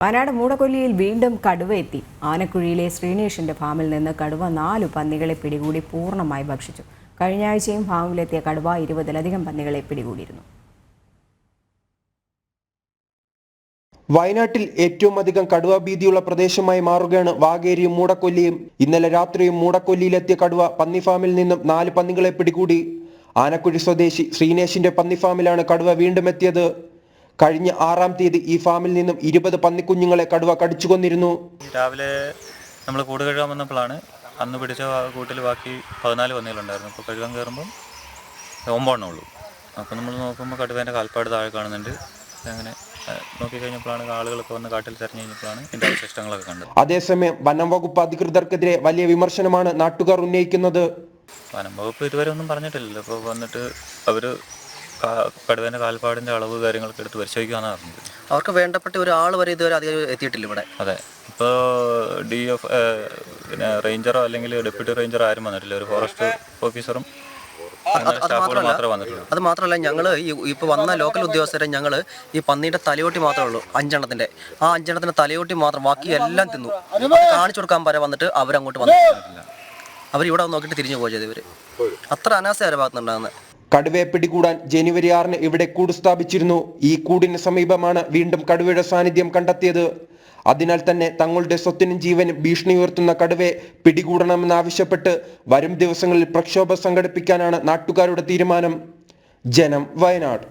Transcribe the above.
വയനാട് മൂടക്കൊല്ലിയിൽ വീണ്ടും കടുവ എത്തി. ആനക്കുഴിയിലെ ശ്രീനേഷിന്റെ ഫാമിൽ നിന്ന് കടുവ 4 പന്നികളെ പിടികൂടി പൂർണ്ണമായി ഭക്ഷിച്ചു. കഴിഞ്ഞ ആഴ്ചയും ഫാമിലെത്തിയ കടുവ 20-ലധികം പന്നികളെ പിടികൂടിയിരുന്നു. വയനാട്ടിൽ ഏറ്റവും അധികം കടുവ ഭീതിയുള്ള പ്രദേശമായി മാറുകയാണ് വാഗേരിയും മൂടക്കൊല്ലിയും. ഇന്നലെ രാത്രിയും മൂടക്കൊല്ലിയിലെത്തിയ കടുവ പന്നി ഫാമിൽ നിന്നും 4 പന്നികളെ പിടികൂടി. ആനക്കുഴി സ്വദേശി ശ്രീനേഷിന്റെ പന്നി ഫാമിലാണ് കടുവ വീണ്ടും എത്തിയത്. കഴിഞ്ഞ 6-ാം തീയതി ഈ ഫാമിൽ നിന്നും 20 പന്നിക്കുഞ്ഞുങ്ങളെ കടുവ കടിച്ചു കൊന്നിരുന്നു. രാവിലെ നമ്മൾ കൂട് കഴുകാൻ വന്നപ്പോഴാണ് അന്ന് പിടിച്ച കൂട്ടിൽ ബാക്കി 14 പന്നികളുണ്ടായിരുന്നു. അപ്പോൾ കഴുകാൻ കയറുമ്പം 9 ഉള്ളൂ. അപ്പോൾ നമ്മൾ നോക്കുമ്പോൾ കടുവേൻ്റെ കാൽപ്പാട് താഴെ കാണുന്നുണ്ട്. അങ്ങനെ നോക്കിക്കഴിഞ്ഞപ്പോഴാണ് ആളുകളൊക്കെ വന്ന് കാട്ടിൽ തെരഞ്ഞു കഴിഞ്ഞപ്പോഴാണ് ഇതിൻ്റെ അവശിഷ്ടങ്ങളൊക്കെ കണ്ടത്. അതേസമയം വനം വകുപ്പ് അധികൃതർക്കെതിരെ വലിയ വിമർശനമാണ് നാട്ടുകാർ ഉന്നയിക്കുന്നത്. വനം വകുപ്പ് ഇതുവരെ ഒന്നും പറഞ്ഞിട്ടില്ലല്ലോ. അപ്പോൾ വന്നിട്ട് അവർ കടുവേൻ്റെ കാൽപ്പാടിൻ്റെ അളവ് കാര്യങ്ങളൊക്കെ എടുത്ത് പരിശോധിക്കാമെന്നാണ് പറഞ്ഞത്. അവർക്ക് വേണ്ടപ്പെട്ട ഒരാൾ വരെ ഇതുവരെ അധികം എത്തിയിട്ടില്ല ഇവിടെ. അതെ, ഇപ്പോൾ DF പിന്നെ റേഞ്ചറോ അല്ലെങ്കിൽ ഡെപ്യൂട്ടി റേഞ്ചറോ ആരും വന്നിട്ടില്ല. ഒരു ഫോറസ്റ്റ് ഓഫീസറും അത് മാത്രമല്ല, ഞങ്ങൾ ഇപ്പോൾ വന്ന ലോക്കൽ ഉദ്യോഗസ്ഥരെ ഞങ്ങൾ ഈ പന്നിയുടെ തലയോട്ടി മാത്രമേ ഉള്ളൂ, 5 എണ്ണത്തിൻ്റെ. ആ 5 എണ്ണത്തിൻ്റെ തലയോട്ടി മാത്രം, ബാക്കി എല്ലാം തിന്നു. കാണിച്ചു കൊടുക്കാൻ വരെ വന്നിട്ട് അവരങ്ങോട്ട് വന്നിട്ടില്ല. അവരിവിടെ നോക്കിയിട്ട് തിരിഞ്ഞു പോയി ചെയ്ത്. ഇവർ അത്ര അനാസ്ഥ ഭാഗത്തുനിന്നുണ്ടാകുന്നത്. കടുവയെ പിടികൂടാൻ ജനുവരി 6-ന് ഇവിടെ കൂട് സ്ഥാപിച്ചിരുന്നു. ഈ കൂടിന് സമീപമാണ് വീണ്ടും കടുവയുടെ സാന്നിധ്യം കണ്ടെത്തിയത്. അതിനാൽ തന്നെ തങ്ങളുടെ സ്വത്തിനും ജീവനും ഭീഷണി ഉയർത്തുന്ന കടുവയെ പിടികൂടണമെന്നാവശ്യപ്പെട്ട് വരും ദിവസങ്ങളിൽ പ്രക്ഷോഭം സംഘടിപ്പിക്കാനാണ് നാട്ടുകാരുടെ തീരുമാനം. ജനം, വയനാട്.